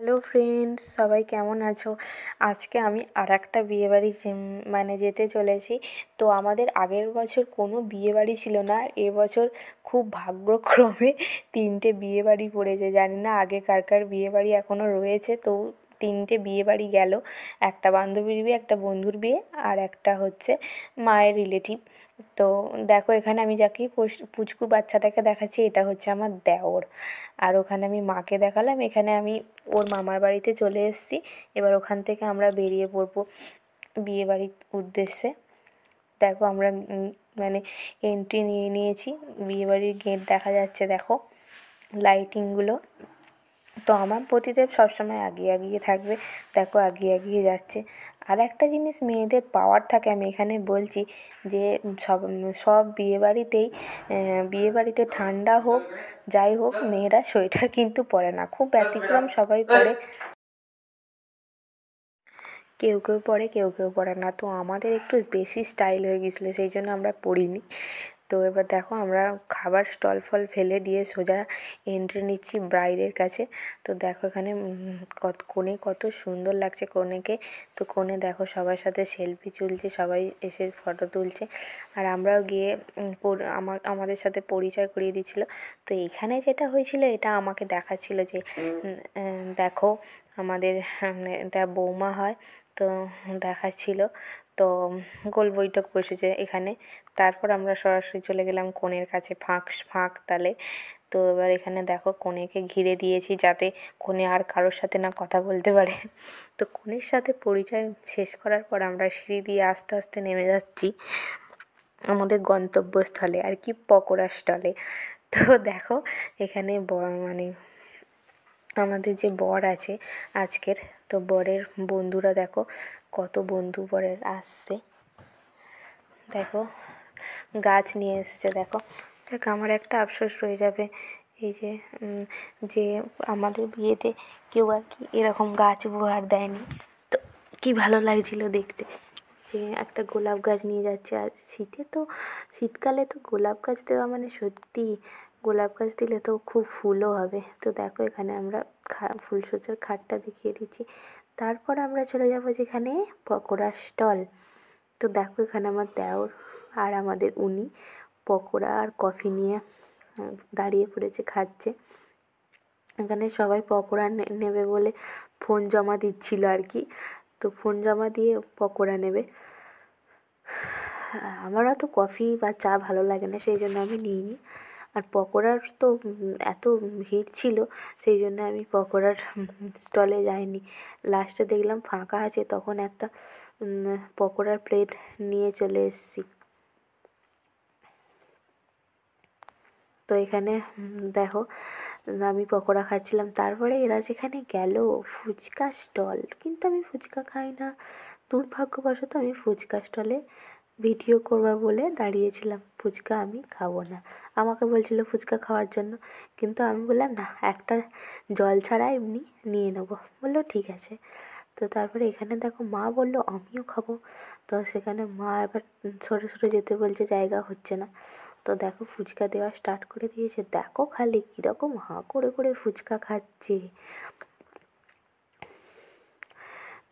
Hello friends, সবাই কেমন আছো? আজকে আমি আরেকটা বিয়েবাড়ি মানে যেতে চলেছি। তো আমাদের আগের বছর কোনো বিয়েবাড়ি ছিল না, আর এবছর খুব ভাগ্যক্রমে 3টে বিয়েবাড়ি পড়েছে। জানি না আগে কার কার বিয়েবাড়ি এখনও রয়েছে। তো 3টে বিয়েবাড়ি গেল, একটা বান্ধবীর বিয়ে, একটা বন্ধুর বিয়ে, আর একটা হচ্ছে মায়ের রিলেটিভ। তো দেখো, এখানে আমি যাকে পুচকু বাচ্চাটাকে দেখাচ্ছি এটা হচ্ছে আমার দেওর। আর ওখানে আমি মাকে দেখালাম, এখানে আমি ওর মামার বাড়িতে চলে এসেছি। এবার ওখান থেকে আমরা বেরিয়ে পড়বো বিয়েবাড়ির উদ্দেশ্যে। দেখো আমরা মানে এন্ট্রি নিয়ে নিয়েছি, বিয়েবাড়ির গেট দেখা যাচ্ছে, দেখো লাইটিংগুলো। তো আমার পতিদেব সবসময় এগিয়ে এগিয়ে থাকবে, দেখো এগিয়ে এগিয়ে যাচ্ছে। আর একটা জিনিস মেয়েদের পাওয়ার থাকে, আমি এখানে বলছি যে সব সব বিয়েবাড়িতে ঠান্ডা হোক যাই হোক, মেয়েরা সোয়েটার কিন্তু পরে না, খুব ব্যতিক্রম সবাই পরে। কেউ কেউ পরে, কেউ কেউ পরে না। তো আমাদের একটু বেশি স্টাইল হয়ে গিয়েছিলো, সেই জন্য আমরা পরিনি। তো এবার দেখো আমরা খাবার স্টল ফল ফেলে দিয়ে সোজা এন্ট্রি নিচ্ছি ব্রাইডের কাছে। তো দেখো এখানে কনে কত সুন্দর লাগছে কনেকে। তো কনে দেখো সবার সাথে সেলফি তুলছে, সবাই এসে ফটো তুলছে। আর আমরাও গিয়ে আমাদের সাথে পরিচয় করিয়ে দিচ্ছিলো। তো এখানে যেটা হয়েছিল এটা আমাকে দেখাচ্ছিল যে দেখো আমাদের এটা বৌমা হয়। তো দেখাচ্ছিল। তো গোল বৈঠক বসেছে এখানে। তারপর আমরা সরাসরি চলে গেলাম কনের কাছে ফাঁক তালে। তো এবার এখানে দেখো কনেকে ঘিরে দিয়েছি যাতে কনে আর কারোর সাথে না কথা বলতে পারে। তো কনের সাথে পরিচয় শেষ করার পর আমরা সিঁড়ি দিয়ে আস্তে আস্তে নেমে যাচ্ছি আমাদের গন্তব্যস্থলে, আর কি পকোড়া স্টলে। তো দেখো এখানে মানে আমাদের যে বর আছে আজকের, তো বরের বন্ধুরা দেখো কত বন্ধু বরের আসছে, দেখো গাছ নিয়ে এসছে। দেখো আমার একটা আফসোস রয়ে যাবে, এই যে যে আমাদের বিয়েতে কেউ আর কি এরকম গাছ উপহার দেয়নি। তো কি ভালো লাগছিল দেখতে যে একটা গোলাপ গাছ নিয়ে যাচ্ছে। আর শীতকালে তো গোলাপ গাছ দেওয়া মানে সত্যি, গোলাপ গাছ দিলে তো খুব ফুলও হবে। তো দেখো এখানে আমরা ফুলসজ্জার খাটটা দেখিয়ে দিচ্ছি। তারপর আমরা চলে যাব যেখানে পকোড়ার স্টল। তো দেখো এখানে আমার দেওর আর আমাদের উনি পকোড়া আর কফি নিয়ে দাঁড়িয়ে পড়েছে, খাচ্ছে। এখানে সবাই পকোড়া নেবে বলে ফোন জমা দিচ্ছিল আর কি। তো ফোন জমা দিয়ে পকোড়া নেবে। আমার অত কফি বা চা ভালো লাগে না, সেই জন্য আমি নিইনি। আর পকোড়ার তো এত ভিড় ছিল, সেই জন্য আমি পকোড়ার স্টলে যাইনি। লাস্টে দেখলাম ফাঁকা আছে, তখন একটা পকোড়ার প্লেট নিয়ে চলে এসেছি। তো এখানে দেখো আমি পকোড়া খাচ্ছিলাম। তারপরে এরা যেখানে গেল ফুচকা স্টল, কিন্তু আমি ফুচকা খাই না। দুর্ভাগ্যবশত আমি ফুচকা স্টলে ভিডিও করবো বলে দাঁড়িয়েছিলাম, ফুচকা আমি খাবো না। আমাকে বলছিল ফুচকা খাওয়ার জন্য, কিন্তু আমি বললাম না, একটা জল ছাড়া এমনি নিয়ে নেবো। বললো ঠিক আছে। তো তারপরে এখানে দেখো মা বললো আমিও খাবো। তো সেখানে মা এবার সরে সরে যেতে বলছে, জায়গা হচ্ছে না। তো দেখো ফুচকা দেওয়া স্টার্ট করে দিয়েছে, দেখো খালি কীরকম হাঁ করে করে ফুচকা খাচ্ছে।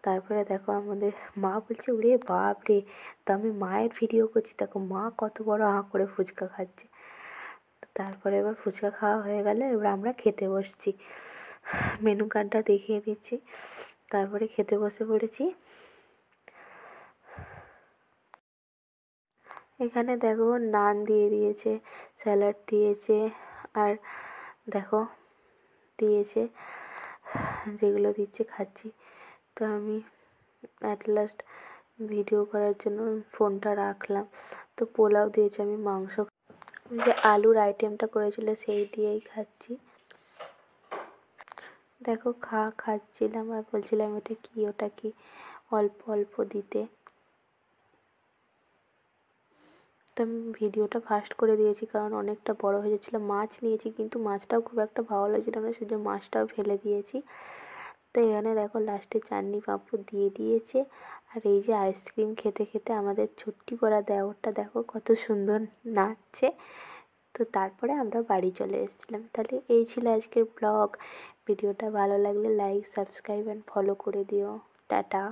তারপরে দেখো আমাদের মা বলছে ওরে বাপ রে। তো আমি মায়ের ভিডিও করছি, দেখো মা কত বড় হাঁ করে ফুচকা খাচ্ছে। তারপরে এবার ফুচকা খাওয়া হয়ে গেলে এবার আমরা খেতে বসছি। মেনু কার্ডটা দেখিয়ে দিচ্ছি। তারপরে খেতে বসে পড়েছি। এখানে দেখো নান দিয়ে দিয়েছে, স্যালাড দিয়েছে, আর দেখো দিয়েছে, যেগুলো দিচ্ছে খাচ্ছি। তো আমি অ্যাট লাস্ট ভিডিও করার জন্য ফোনটা রাখলাম। তো পোলাও দিয়েছে, আমি মাংস যে আলুর আইটেমটা করেছিল সেই দিয়েই খাচ্ছি। দেখো খাচ্ছিলাম আর বলছিলাম এটা কি ওটা কি, অল্প অল্প দিতে। তো আমি ভিডিওটা ফাস্ট করে দিয়েছি কারণ অনেকটা বড় হয়ে যাচ্ছিলো। মাছ নিয়েছি কিন্তু মাছটাও খুব একটা ভালো লাগছিলো না, সেই জন্য মাছটাও ফেলে দিয়েছি। তো এখানে দেখো লাস্টে চাটনি পাঁপড় দিয়ে দিয়েছে। আর এই যে আইসক্রিম খেতে খেতে আমাদের ছুটি পড়া দেওরটা দেখো কত সুন্দর নাচছে। তো তারপরে আমরা বাড়ি চলে এসেছিলাম। তাহলে এই ছিল আজকের ব্লগ। ভিডিওটা ভালো লাগলে লাইক, সাবস্ক্রাইব অ্যান্ড ফলো করে দিও। টাটা।